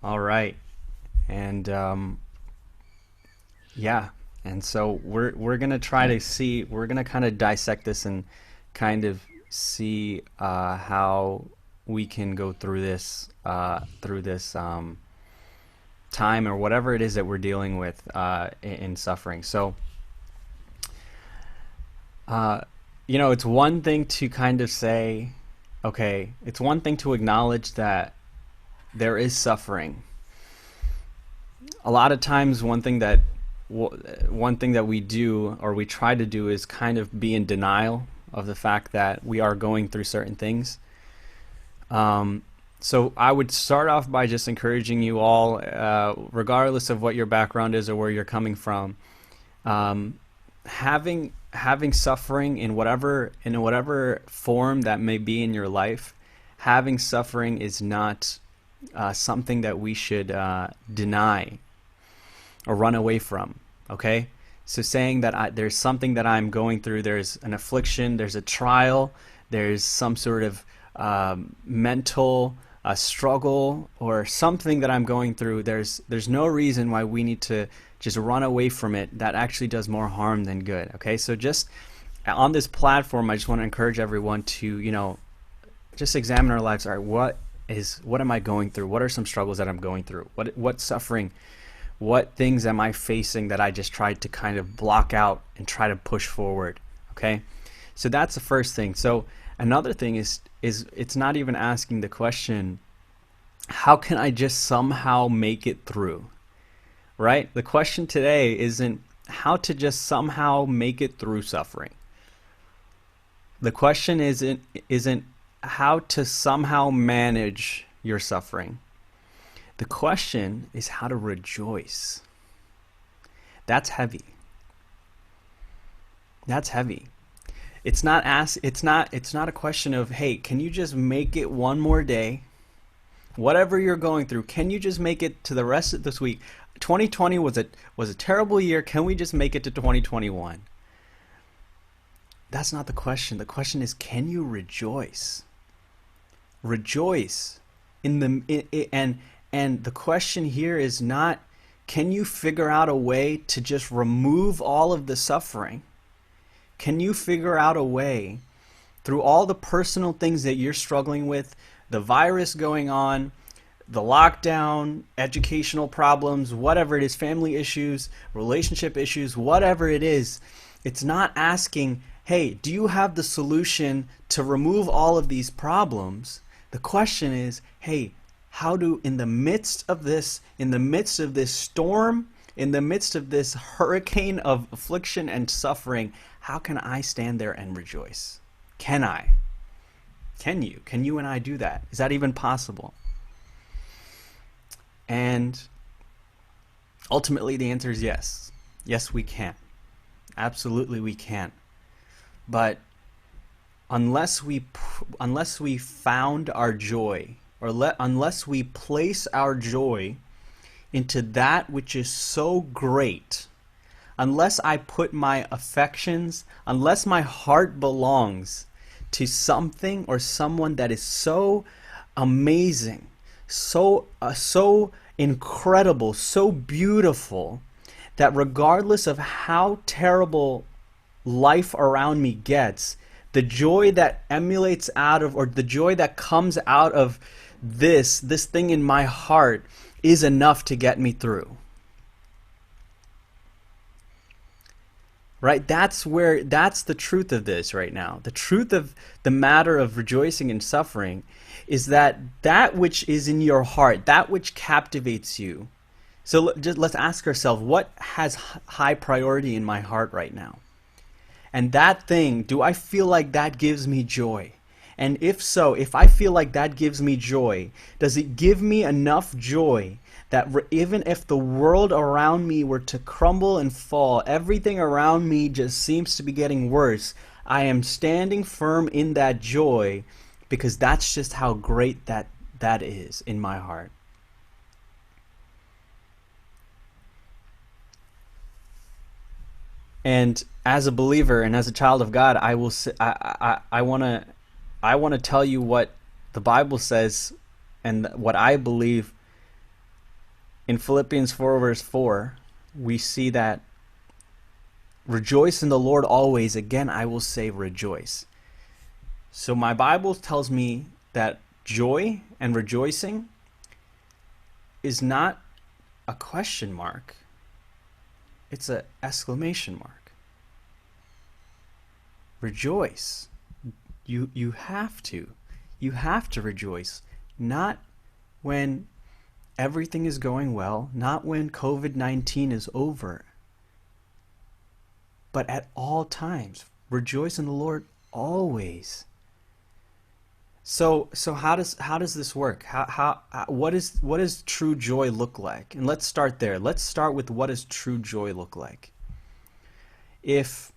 All right. And yeah. And so we're gonna try to see. We're gonna kind of dissect this and kind of see how we can go through this time or whatever it is that we're dealing with in suffering. So uh, it's one thing to kind of say, okay, it's one thing to acknowledge that there is suffering. A lot of times, one thing that we do or we try to do is kind of be in denial of the fact that we are going through certain things. So I would start off by just encouraging you all, regardless of what your background is or where you're coming from, um, having suffering in whatever form that may be in your life. Having suffering is not something that we should deny or run away from. Okay, so saying that there's something that I'm going through, there's an affliction, there's a trial, there's some sort of mental struggle or something that I'm going through. There's no reason why we need to just run away from it. That actually does more harm than good. Okay, so just on this platform, I just want to encourage everyone to just examine our lives. All right, what am I going through? What are some struggles that I'm going through? What suffering? What things am I facing that I just tried to kind of block out and try to push forward? Okay, so that's the first thing. So another thing is it's not even asking the question, how can I just somehow make it through? Right? The question today isn't how to just somehow make it through suffering. The question isn't how to somehow manage your suffering. The question is how to rejoice. That's heavy. That's heavy. It's not a question of, hey, can you just make it one more day? Whatever you're going through, can you just make it to the rest of this week? 2020 was a terrible year. Can we just make it to 2021? That's not the question. The question is, can you rejoice? Rejoice in and the question here is not, can you figure out a way to just remove all of the suffering? Can you figure out a way through all the personal things that you're struggling with, the virus going on, the lockdown, educational problems, whatever it is, family issues, relationship issues, whatever it is, it's not asking, hey, do you have the solution to remove all of these problems? The question is, hey, how do, in the midst of this storm, in the midst of this hurricane of affliction and suffering, how can I stand there and rejoice? Can I? Can you? Can you and I do that? Is that even possible? And ultimately the answer is yes. Yes, we can. Absolutely we can. But unless we found our joy, or unless we place our joy into that which is so great, unless I put my affections, unless my heart belongs to something or someone that is so amazing, so incredible, so beautiful, that regardless of how terrible life around me gets, the joy that emulates out of, or the joy that comes out of this thing in my heart is enough to get me through. Right? That's the truth of this right now. The truth of the matter of rejoicing and suffering is that which is in your heart, that which captivates you. So let's ask ourselves, what has high priority in my heart right now? And that thing, do I feel like that gives me joy? And if so, if I feel like that gives me joy, does it give me enough joy that even if the world around me were to crumble and fall, everything around me just seems to be getting worse, I am standing firm in that joy because that's just how great that is in my heart. And as a believer and as a child of God, I will say, I want to tell you what the Bible says and what I believe in Philippians 4 verse 4, we see that rejoice in the Lord always. Again, I will say rejoice. So my Bible tells me that joy and rejoicing is not a question mark. It's an exclamation mark. Rejoice. You have to. You have to rejoice. Not when everything is going well, not when COVID-19 is over, but at all times. Rejoice in the Lord always. So how does this work? What does true joy look like? And let's start there. Let's start with, what does true joy look like? If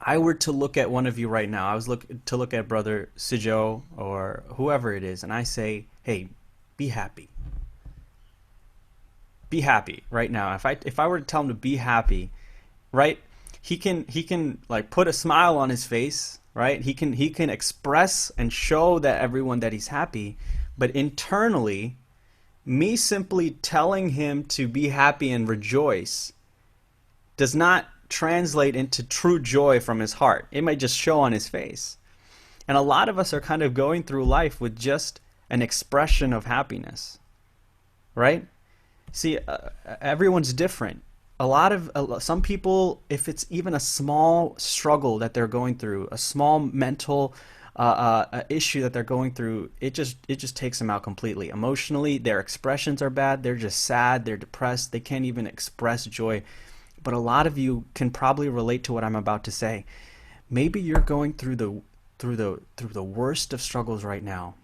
I were to look at one of you right now, I was to look at Brother Sijo or whoever it is, and I say, hey, be happy. Be happy right now. If I were to tell him to be happy, right? He can like put a smile on his face, right? He can express and show that everyone that he's happy, but internally, me simply telling him to be happy and rejoice does not translate into true joy from his heart. It might just show on his face. And a lot of us are kind of going through life with just an expression of happiness, right? See, everyone's different. Some people, if it's even a small struggle that they're going through, a small mental issue that they're going through, it just takes them out completely. Emotionally, their expressions are bad. They're just sad. They're depressed. They can't even express joy. But a lot of you can probably relate to what I'm about to say. Maybe you're going through the worst of struggles right now.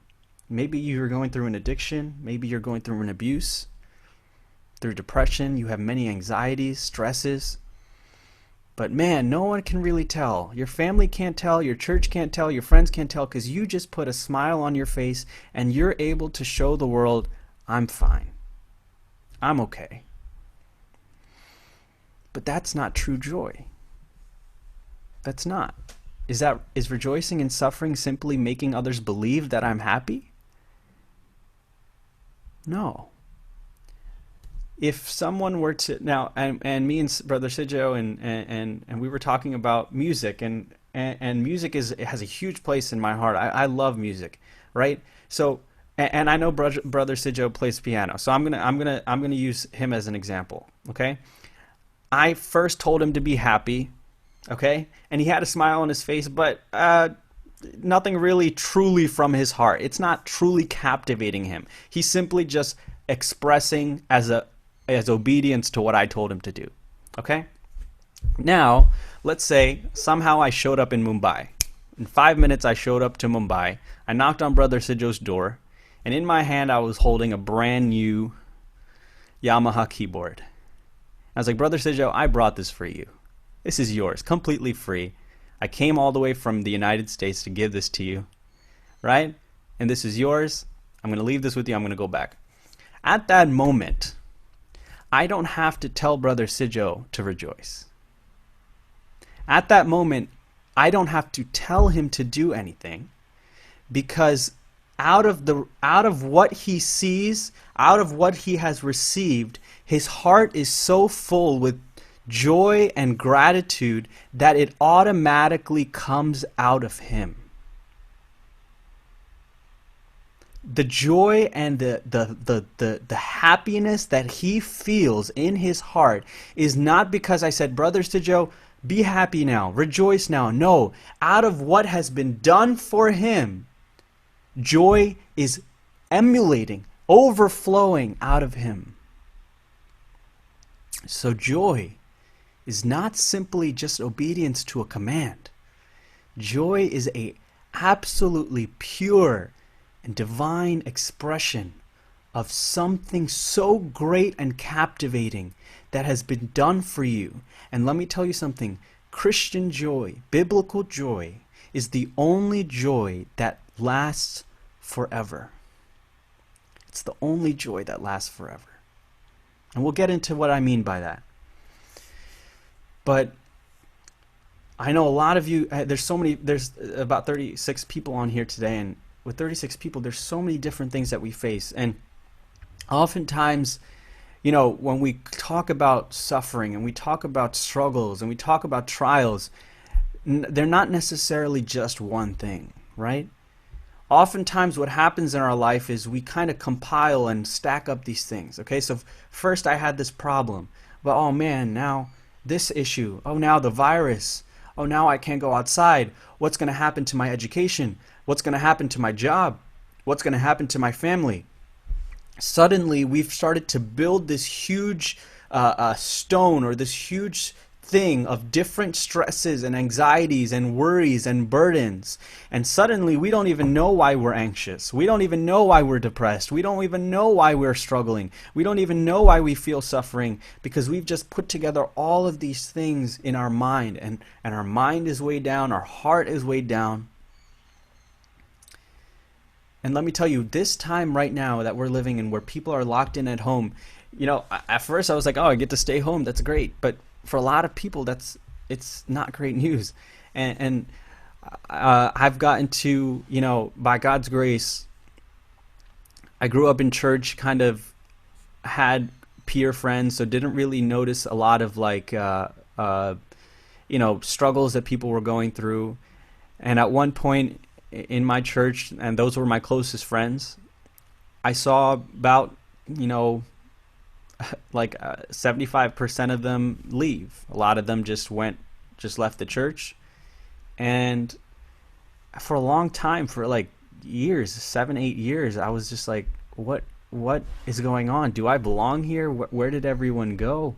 Maybe you're going through an addiction. Maybe you're going through an abuse, through depression. You have many anxieties, stresses. But man, no one can really tell. Your family can't tell. Your church can't tell. Your friends can't tell, because you just put a smile on your face and you're able to show the world, I'm fine. I'm okay. But that's not true joy. That's not. Is rejoicing in suffering simply making others believe that I'm happy? No. If someone were to now, and me and Brother Sijo and we were talking about music, and music has a huge place in my heart. I love music, right? So, and I know Brother Sijo plays piano, so I'm gonna use him as an example. Okay, I first told him to be happy, okay, and he had a smile on his face, but nothing really truly from his heart. It's not truly captivating him. He's simply just expressing as obedience to what I told him to do. Okay? Now, let's say somehow I showed up in Mumbai. In 5 minutes, I showed up to Mumbai. I knocked on Brother Sijo's door, and in my hand, I was holding a brand new Yamaha keyboard. I was like, Brother Sijo, I brought this for you. This is yours, completely free. I came all the way from the United States to give this to you, right? And this is yours. I'm going to leave this with you. I'm going to go back. At that moment, I don't have to tell Brother Sijo to rejoice. At that moment, I don't have to tell him to do anything, because out of what he sees, out of what he has received, his heart is so full with joy and gratitude that it automatically comes out of him. The joy and the happiness that he feels in his heart is not because I said, Brother Sijo, be happy now, rejoice now. No, out of what has been done for him, joy is emulating, overflowing out of him. So joy is not simply just obedience to a command. Joy is a absolutely pure and divine expression of something so great and captivating that has been done for you. And let me tell you something, Christian joy, biblical joy, is the only joy that lasts forever. It's the only joy that lasts forever. And we'll get into what I mean by that. But I know a lot of you, there's about 36 people on here today, and with 36 people, there's so many different things that we face. And oftentimes, When we talk about suffering and we talk about struggles and we talk about trials, they're not necessarily just one thing, right? Oftentimes what happens in our life is we kind of compile and stack up these things. Okay, so first I had this problem, but oh man, now this issue, oh now the virus, oh now I can't go outside, what's going to happen to my education, what's going to happen to my job, what's going to happen to my family. Suddenly we've started to build this huge stone, or this huge thing of different stresses and anxieties and worries and burdens. And suddenly we don't even know why we're anxious. We don't even know why we're depressed. We don't even know why we're struggling. We don't even know why we feel suffering, because we've just put together all of these things in our mind, and our mind is weighed down, our heart is weighed down. And let me tell you, this time right now that we're living in, where people are locked in at home, at first I was like, oh, I get to stay home, that's great. But for a lot of people, it's not great news. And I've gotten to, by God's grace, I grew up in church, kind of had peer friends, so didn't really notice a lot of struggles that people were going through. And at one point in my church, and those were my closest friends, I saw about, 75% of them leave. A lot of them just left the church. And for a long time, for like years, 7-8 years, I was just like, what is going on? Do I belong here? Where did everyone go?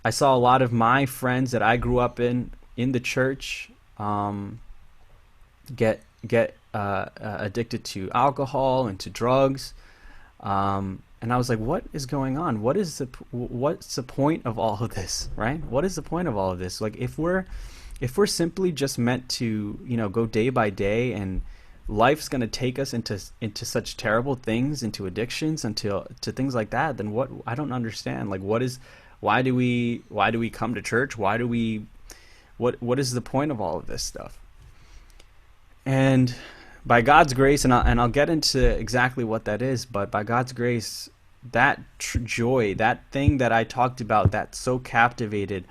I saw a lot of my friends that I grew up in the church get addicted to alcohol and to drugs. And I was like, what is going on? What's the point of all of this, right? What is the point of all of this? Like, if we're simply just meant to, go day by day, and life's going to take us into such terrible things, into addictions, to things like that, then what? I don't understand. Like, why do we come to church? What is the point of all of this stuff? And by God's grace, and I'll get into exactly what that is, but by God's grace, that joy, that thing that I talked about that so captivated,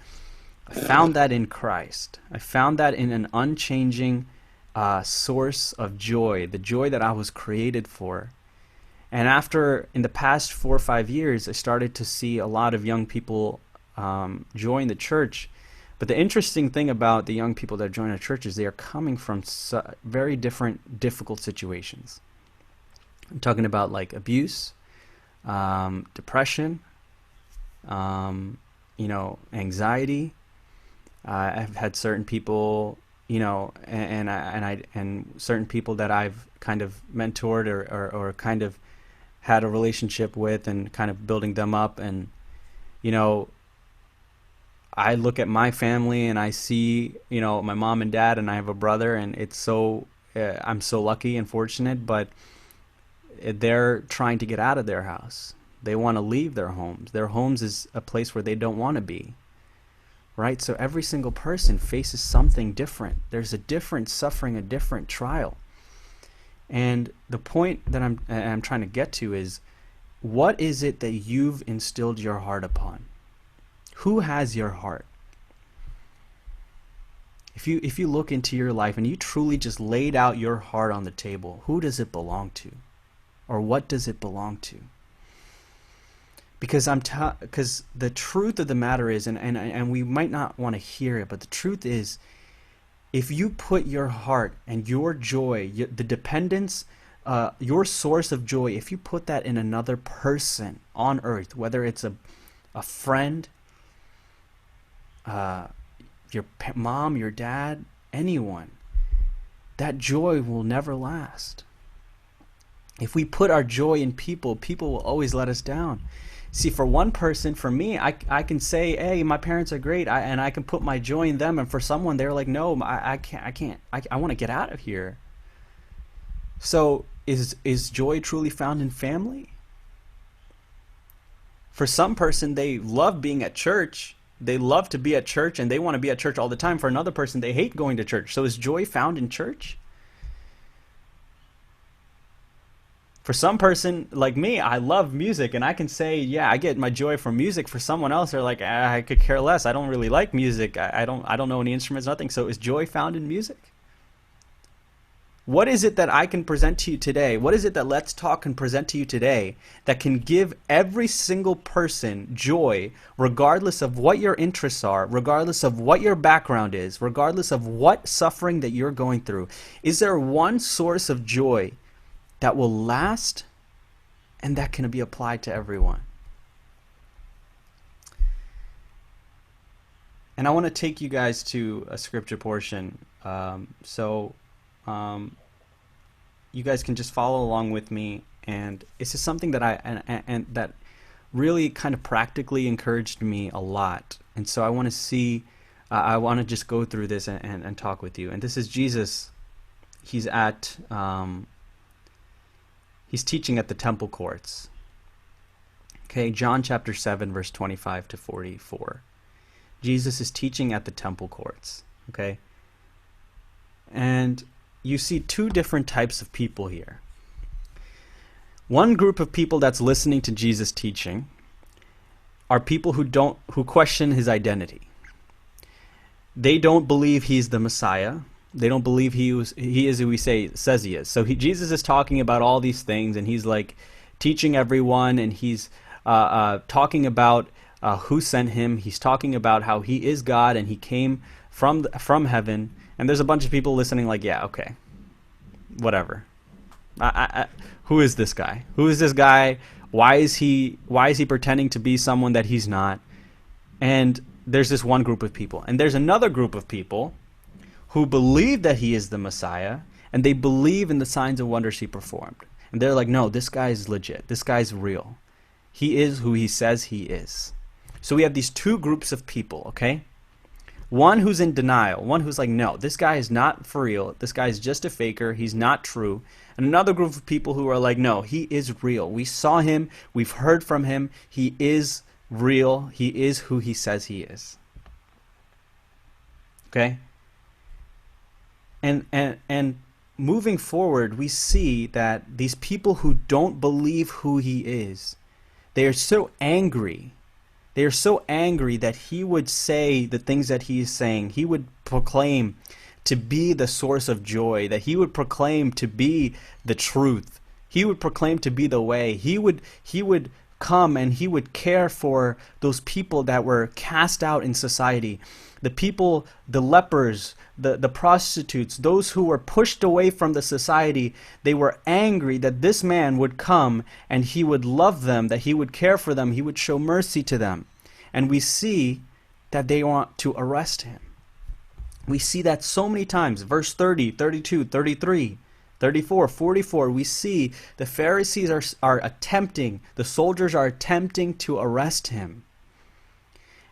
I found that in Christ. I found that in an unchanging source of joy, the joy that I was created for. And in the past 4 or 5 years, I started to see a lot of young people join the church. But the interesting thing about the young people that join our church is they are coming from very different, difficult situations. I'm talking about like abuse, depression, anxiety. I've had certain people, and certain people that I've kind of mentored or kind of had a relationship with, and kind of building them up. And I look at my family and I see, my mom and dad, and I have a brother, and it's so, I'm so lucky and fortunate, but they're trying to get out of their house. They want to leave their homes. Their homes is a place where they don't want to be, right? So every single person faces something different. There's a different suffering, a different trial. And the point that I'm trying to get to is, what is it that you've instilled your heart upon? Who has your heart? If you look into your life and you truly just laid out your heart on the table, who does it belong to? Or what does it belong to? Because because the truth of the matter is, and we might not want to hear it, but the truth is, if you put your heart and your joy, the dependence, your source of joy, if you put that in another person on earth, whether it's a friend, your mom, your dad, anyone, that joy will never last. If we put our joy in people, people will always let us down. See, for one person, for me, I can say, hey, my parents are great, and I can put my joy in them. And for someone, they're like, no, I can't. I want to get out of here. So is joy truly found in family? For some person, they love being at church. They love to be at church, and they want to be at church all the time. For another person, they hate going to church. So is joy found in church? For some person like me, I love music, and I can say, yeah, I get my joy from music. For someone else, they're like, I could care less. I don't really like music. I don't know any instruments, nothing. So is joy found in music? What is it that I can present to you today? What is it that Let's Talk can present to you today that can give every single person joy, regardless of what your interests are, regardless of what your background is, regardless of what suffering that you're going through? Is there one source of joy that will last and that can be applied to everyone? And I want to take you guys to a scripture portion. You guys can just follow along with me, and it's just something that and that really kind of practically encouraged me a lot. And so I want to see, I want to just go through this and talk with you. And this is Jesus. He's at he's teaching at the temple courts. Okay, John chapter 7, verse 25 to 44. Jesus is teaching at the temple courts. Okay, and you see two different types of people here. One group of people that's listening to Jesus teaching are people who question his identity. They don't believe he's the Messiah. They don't believe he is who he says he is. So Jesus is talking about all these things, and he's like teaching everyone, and he's talking about who sent him. He's talking about how he is God and he came from heaven. And there's a bunch of people listening like, yeah, okay, whatever. Who is this guy? Who is this guy? Why is he pretending to be someone that he's not? And there's this one group of people. And there's another group of people who believe that he is the Messiah, and they believe in the signs and wonders he performed. And they're like, no, this guy is legit. This guy's real. He is who he says he is. So we have these two groups of people, okay? One who's in denial, one who's like, no, this guy is not for real. This guy is just a faker. He's not true. And another group of people who are like, no, he is real. We saw him. We've heard from him. He is real. He is who he says he is. Okay? And moving forward, we see that these people who don't believe who he is, they are so angry. They are so angry that he would say the things that he is saying. He would proclaim to be the source of joy, that he would proclaim to be the truth. He would proclaim to be the way. He would come and he would care for those people that were cast out in society. The people, the lepers, the prostitutes, those who were pushed away from the society, they were angry that this man would come and he would love them, that he would care for them, he would show mercy to them. And we see that they want to arrest him. We see that so many times. Verse 30, 32, 33, 34, 44, we see the Pharisees are attempting, the soldiers are attempting to arrest him.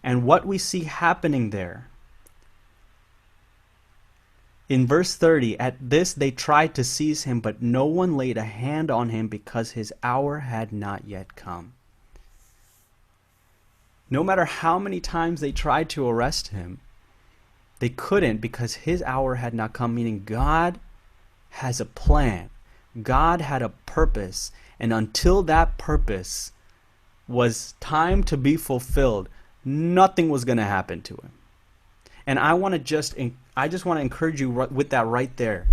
And what we see happening there, in verse 30, at this they tried to seize him, but no one laid a hand on him because his hour had not yet come. No matter how many times they tried to arrest him, they couldn't because his hour had not come, meaning God has a plan. God had a purpose, and until that purpose was time to be fulfilled, nothing was going to happen to him. And I just want to encourage you with that right there.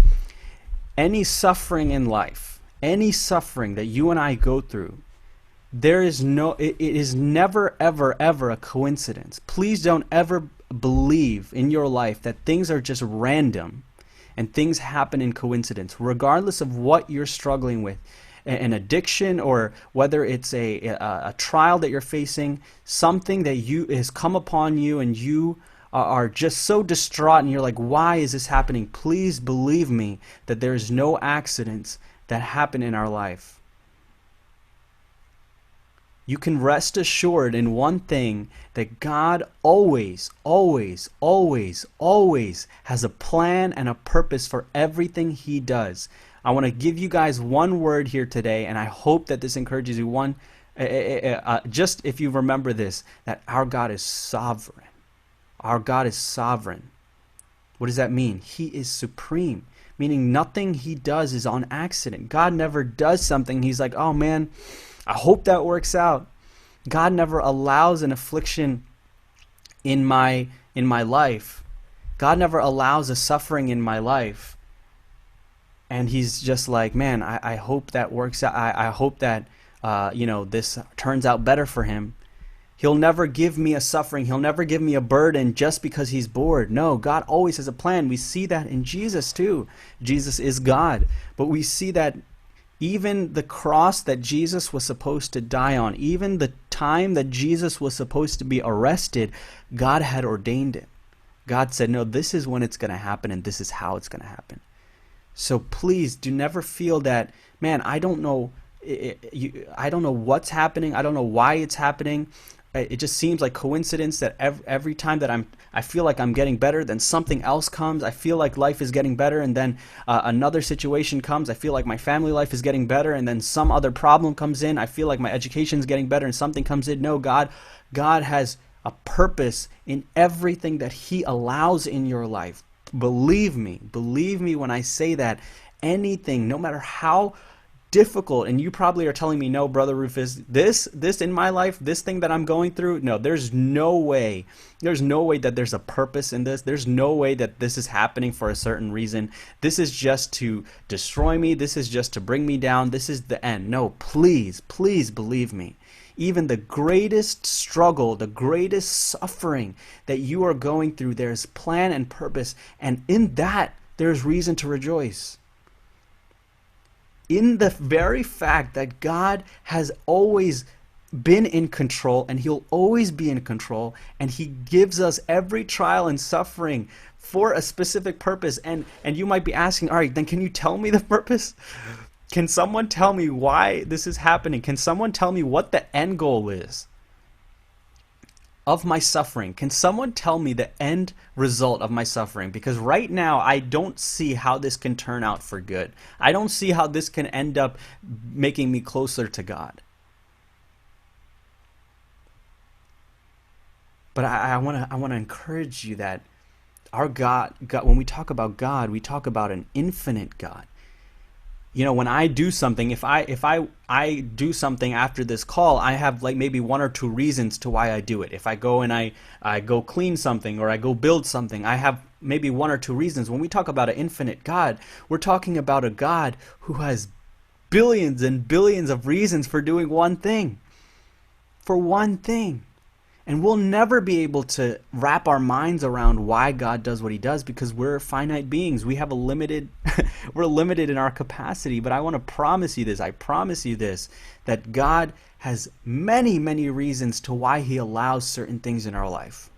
Any suffering in life, any suffering that you and I go through, it is never, ever, ever a coincidence. Please don't ever believe in your life that things are just random and things happen in coincidence, regardless of what you're struggling with. An addiction, or whether it's a trial that you're facing, something that has come upon you and you are just so distraught and you're like, why is this happening? Please believe me that there's no accidents that happen in our life. You can rest assured in one thing, that God always, always, always, always has a plan and a purpose for everything he does. I want to give you guys one word here today, and I hope that this encourages you. Just if you remember this, that our God is sovereign. Our God is sovereign. What does that mean? He is supreme, meaning nothing he does is on accident. God never does something. He's like, oh man, I hope that works out. God never allows an affliction in my life. God never allows a suffering in my life. And he's just like, man, I hope that works out. I hope that, this turns out better for him. He'll never give me a suffering. He'll never give me a burden just because he's bored. No, God always has a plan. We see that in Jesus too. Jesus is God. But we see that even the cross that Jesus was supposed to die on, even the time that Jesus was supposed to be arrested, God had ordained it. God said, no, this is when it's going to happen and this is how it's going to happen. So please do never feel that, man, I don't know what's happening. I don't know why it's happening. It just seems like coincidence that every time that I feel like I'm getting better, then something else comes. I feel like life is getting better, and then another situation comes. I feel like my family life is getting better, and then some other problem comes in. I feel like my education is getting better, and something comes in. No, God has a purpose in everything that he allows in your life. Believe me when I say that anything, no matter how difficult, and you probably are telling me, no, Brother Rufus, this in my life, this thing that I'm going through, no, there's no way that there's a purpose in this. There's no way that this is happening for a certain reason. This is just to destroy me. This is just to bring me down. This is the end. No, please believe me. Even the greatest struggle, the greatest suffering that you are going through, there's plan and purpose, and in that there's reason to rejoice. In the very fact that God has always been in control and he'll always be in control, and he gives us every trial and suffering for a specific purpose. And you might be asking, all right, then can you tell me the purpose? Can someone tell me why this is happening? Can someone tell me what the end goal is of my suffering? Can someone tell me the end result of my suffering? Because right now I don't see how this can turn out for good. I don't see how this can end up making me closer to God. But I want to encourage you that our God, when we talk about God, we talk about an infinite God. You know, when I do something, if I do something after this call, I have like maybe one or two reasons to why I do it. If I go and I go clean something, or I go build something, I have maybe one or two reasons. When we talk about an infinite God, we're talking about a God who has billions and billions of reasons for doing one thing. For one thing. And we'll never be able to wrap our minds around why God does what he does, because we're finite beings. We have a limited, we're limited in our capacity. But I want to promise you this, I promise you this, that God has many, many reasons to why he allows certain things in our life.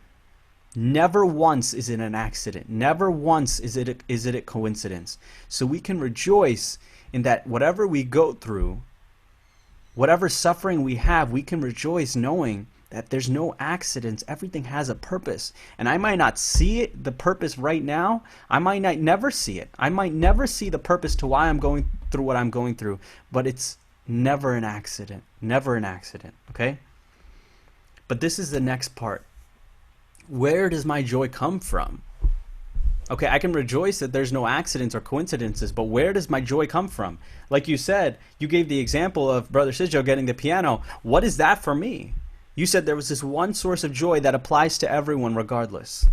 Never once is it an accident. Never once is it a coincidence. So we can rejoice in that whatever we go through, whatever suffering we have, we can rejoice knowing that there's no accidents. Everything has a purpose. And I might not see it, the purpose right now. I might not never see it. I might never see the purpose to why I'm going through what I'm going through. But it's never an accident. Never an accident. Okay? But this is the next part. Where does my joy come from? Okay, I can rejoice that there's no accidents or coincidences, but where does my joy come from? Like you said, you gave the example of Brother Sijo getting the piano. What is that for me? You said there was this one source of joy that applies to everyone regardless.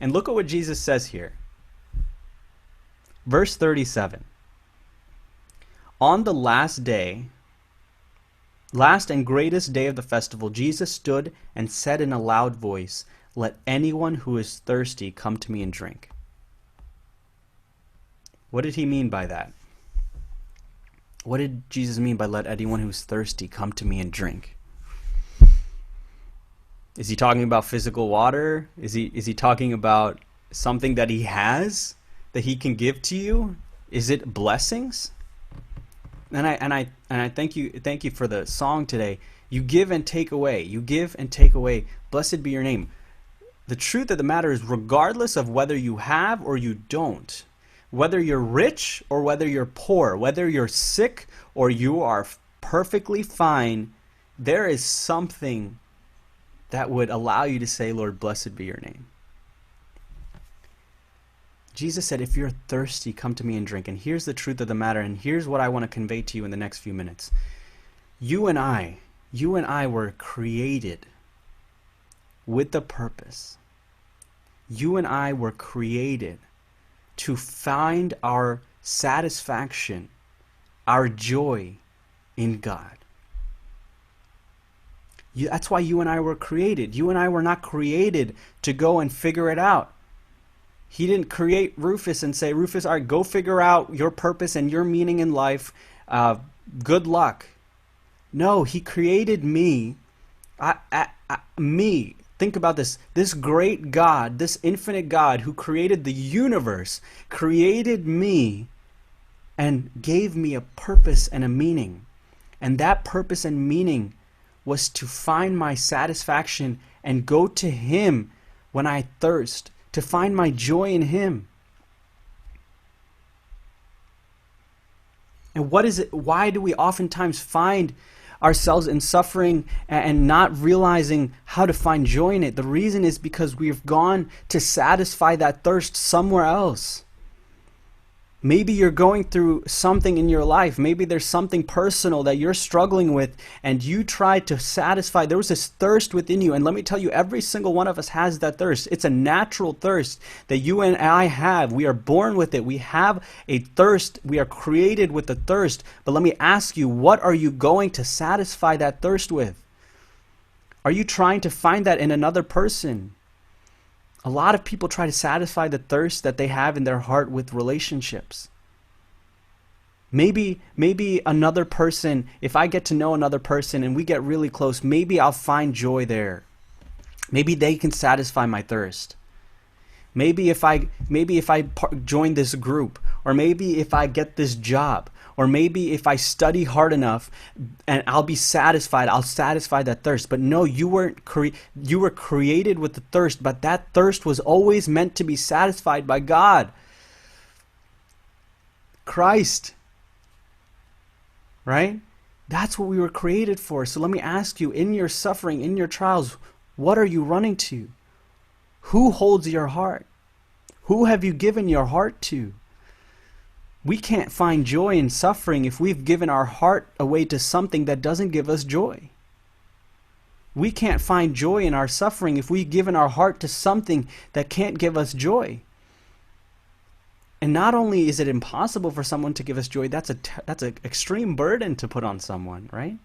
And look at what Jesus says here. Verse 37. On the last and greatest day of the festival, Jesus stood and said in a loud voice, "Let anyone who is thirsty come to me and drink." What did he mean by that? What did Jesus mean by let anyone who's thirsty come to me and drink? Is he talking about physical water? Is he talking about something that he has that he can give to you? Is it blessings? And I thank you for the song today. You give and take away. You give and take away. Blessed be your name. The truth of the matter is, regardless of whether you have or you don't, whether you're rich or whether you're poor, whether you're sick or you are perfectly fine, there is something that would allow you to say, Lord, blessed be your name. Jesus said, if you're thirsty, come to me and drink. And here's the truth of the matter, and here's what I want to convey to you in the next few minutes. You and I were created with a purpose. You and I were created to find our satisfaction, our joy in God. That's why you and I were created. You and I were not created to go and figure it out. He didn't create Rufus and say, Rufus, all right, go figure out your purpose and your meaning in life. Good luck. No, he created me. Me. Think about this. This great God, this infinite God who created the universe, created me and gave me a purpose and a meaning. And that purpose and meaning was to find my satisfaction and go to him when I thirst, to find my joy in him. And what is it? Why do we oftentimes find ourselves in suffering and not realizing how to find joy in it? The reason is because we've gone to satisfy that thirst somewhere else. Maybe you're going through something in your life. Maybe there's something personal that you're struggling with, and you tried to satisfy. There was this thirst within you, and let me tell you, every single one of us has that thirst. It's a natural thirst that you and I have. We are born with it. We have a thirst. We are created with a thirst. But let me ask you, what are you going to satisfy that thirst with? Are you trying to find that in another person? A lot of people try to satisfy the thirst that they have in their heart with relationships. Maybe another person, if I get to know another person and we get really close, maybe I'll find joy there. Maybe they can satisfy my thirst. Maybe if I join this group, or maybe if I get this job, or maybe if I study hard enough and I'll be satisfied, I'll satisfy that thirst. But no, you were created with the thirst, but that thirst was always meant to be satisfied by God. Christ. Right? That's what we were created for. So let me ask you, in your suffering, in your trials, what are you running to? Who holds your heart? Who have you given your heart to? We can't find joy in suffering if we've given our heart away to something that doesn't give us joy. We can't find joy in our suffering if we've given our heart to something that can't give us joy. And not only is it impossible for someone to give us joy, that's an extreme burden to put on someone, right?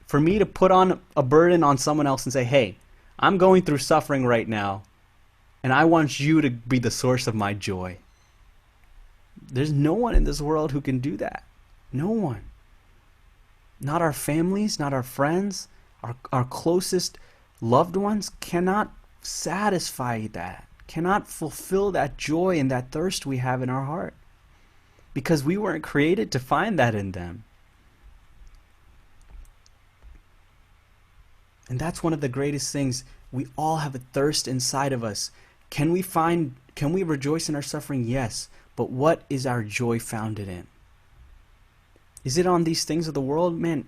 For me to put on a burden on someone else and say, hey, I'm going through suffering right now, and I want you to be the source of my joy. There's no one in this world who can do that. No one. Not our families, not our friends, our closest loved ones cannot satisfy that, cannot fulfill that joy and that thirst we have in our heart, because we weren't created to find that in them. And that's one of the greatest things. We all have a thirst inside of us. Can we rejoice in our suffering? Yes. But what is our joy founded in? Is it on these things of the world? Man,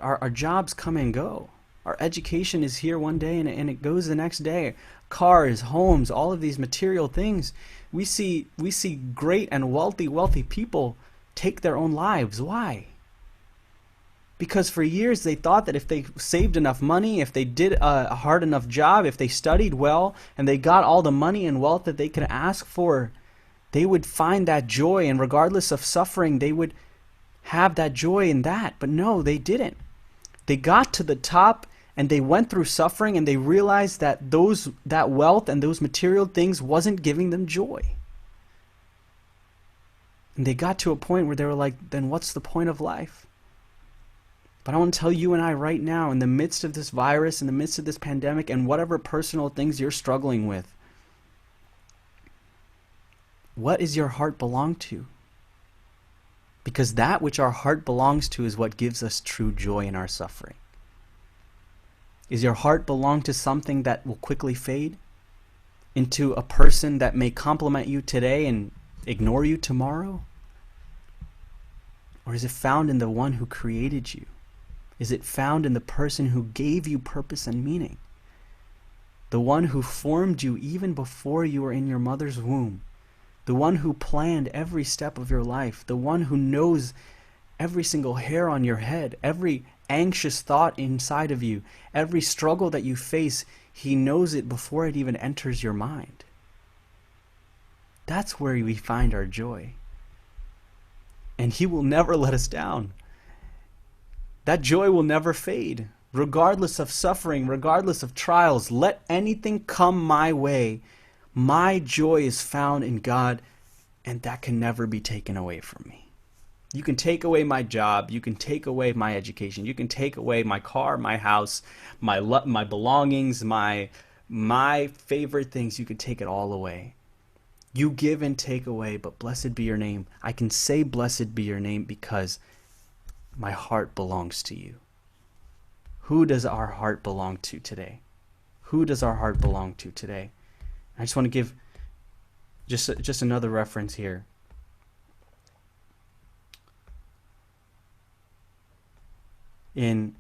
our jobs come and go. Our education is here one day and it goes the next day. Cars, homes, all of these material things. We see great and wealthy people take their own lives. Why? Because for years they thought that if they saved enough money, if they did a hard enough job, if they studied well, and they got all the money and wealth that they could ask for, they would find that joy, and regardless of suffering, they would have that joy in that. But no, they didn't. They got to the top and they went through suffering, and they realized that that wealth and those material things wasn't giving them joy. And they got to a point where they were like, then what's the point of life? But I want to tell you and I right now, in the midst of this virus, in the midst of this pandemic, and whatever personal things you're struggling with, what does your heart belong to? Because that which our heart belongs to is what gives us true joy in our suffering. Is your heart belong to something that will quickly fade? Into a person that may compliment you today and ignore you tomorrow? Or is it found in the one who created you? Is it found in the person who gave you purpose and meaning? the one who formed you even before you were in your mother's womb, the one who planned every step of your life, the one who knows every single hair on your head, every anxious thought inside of you, every struggle that you face, he knows it before it even enters your mind. That's where we find our joy. And he will never let us down. That joy will never fade. Regardless of suffering, regardless of trials, let anything come my way, my joy is found in God, and that can never be taken away from me. You can take away my job, you can take away my education, you can take away my car, my house, my belongings, my favorite things, you can take it all away. You give and take away, but blessed be your name. I can say blessed be your name because my heart belongs to you. Who does our heart belong to today? Who does our heart belong to today? I just want to give just another reference here. In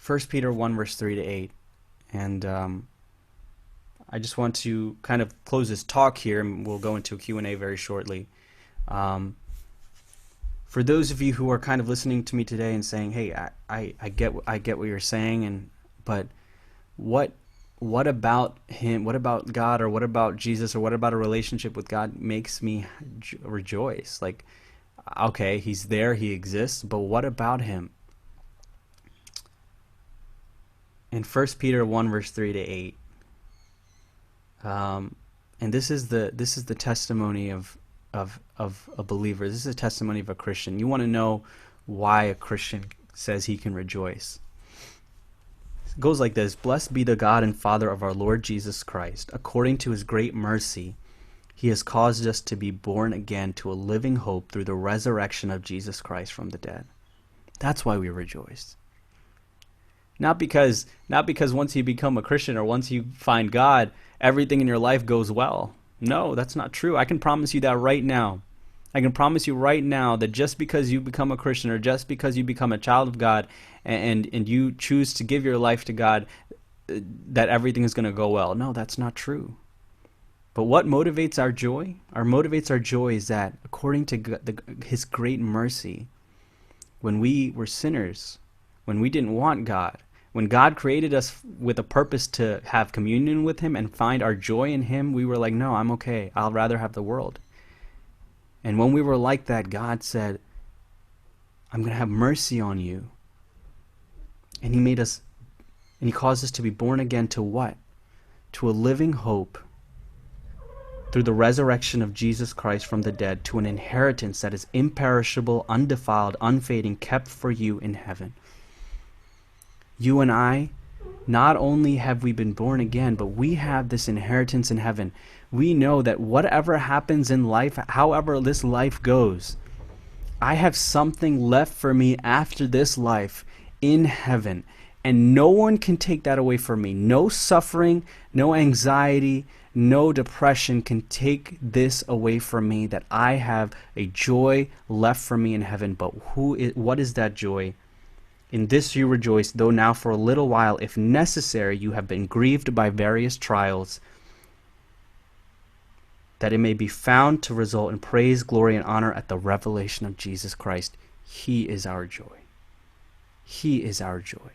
1 Peter 1 verse 3 to 8, and I just want to kind of close this talk here, and we'll go into a Q&A very shortly. For those of you who are kind of listening to me today and saying, "Hey, I get what you're saying," but what about him? What about God, or what about Jesus, or what about a relationship with God makes me rejoice? Like, okay, he's there, he exists, but what about him? In 1 Peter 1 verse 3 to 8, and this is the testimony of a believer. This is a testimony of a Christian. You want to know why a Christian says he can rejoice. It goes like this: Blessed be the God and Father of our Lord Jesus Christ. According to his great mercy, he has caused us to be born again to a living hope through the resurrection of Jesus Christ from the dead. That's why we rejoice. Not because once you become a Christian or once you find God, everything in your life goes well. No, that's not true. I can promise you that right now. I can promise you right now that just because you become a Christian, or just because you become a child of God, and you choose to give your life to God, that everything is going to go well. No, that's not true. But what motivates our joy? Motivates our joy is that according to his great mercy, when we were sinners, when we didn't want God, when God created us with a purpose to have communion with him and find our joy in him, we were like, no, I'm okay. I'll rather have the world. And when we were like that, God said, I'm going to have mercy on you. And he caused us to be born again to what? To a living hope through the resurrection of Jesus Christ from the dead, to an inheritance that is imperishable, undefiled, unfading, kept for you in heaven. You and I, not only have we been born again, but we have this inheritance in heaven. We know that whatever happens in life, however this life goes, I have something left for me after this life in heaven. And no one can take that away from me. No suffering, no anxiety, no depression can take this away from me, that I have a joy left for me in heaven. But what is that joy? In this you rejoice, though now for a little while, if necessary, you have been grieved by various trials, that it may be found to result in praise, glory, and honor at the revelation of Jesus Christ. He is our joy. He is our joy.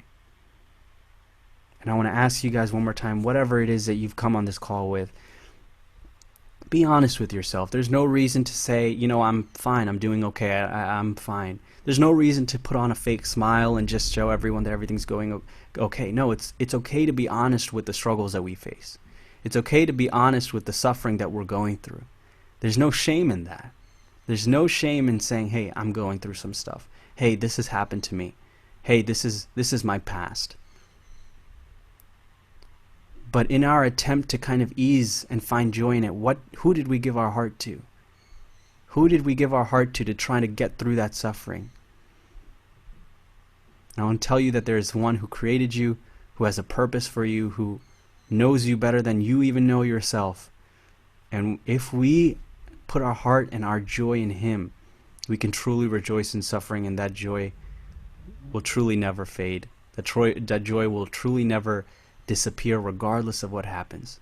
And I want to ask you guys one more time, whatever it is that you've come on this call with, be honest with yourself. There's no reason to say, I'm fine, I'm doing okay, I'm fine. There's no reason to put on a fake smile and just show everyone that everything's going okay. No, it's okay to be honest with the struggles that we face. It's okay to be honest with the suffering that we're going through. There's no shame in that. There's no shame in saying, hey, I'm going through some stuff. Hey, this has happened to me. Hey, this is my past. But in our attempt to kind of ease and find joy in it, who did we give our heart to? Who did we give our heart to try to get through that suffering? And I want to tell you that there is one who created you, who has a purpose for you, who knows you better than you even know yourself. And if we put our heart and our joy in him, we can truly rejoice in suffering, and that joy will truly never fade. That joy will truly never disappear regardless of what happens.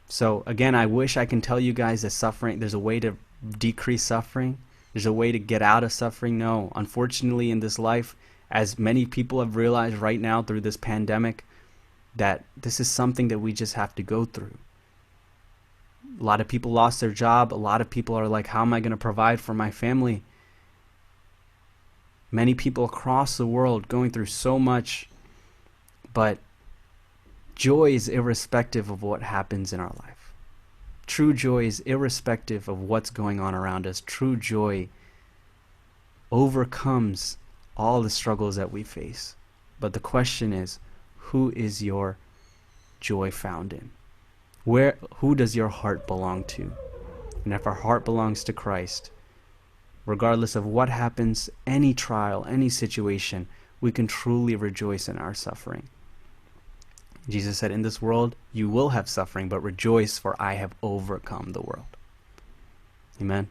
So again, I wish I can tell you guys that suffering, there's a way to decrease suffering. There's a way to get out of suffering. No, unfortunately in this life, as many people have realized right now through this pandemic, that this is something that we just have to go through. A lot of people lost their job. A lot of people are like, how am I going to provide for my family? Many people across the world going through so much, but joy is irrespective of what happens in our life. True joy is irrespective of what's going on around us. True joy overcomes all the struggles that we face. But the question is, who is your joy found in? Who does your heart belong to? And if our heart belongs to Christ, regardless of what happens, any trial, any situation, we can truly rejoice in our suffering. Jesus said, in this world you will have suffering, but rejoice, for I have overcome the world. Amen.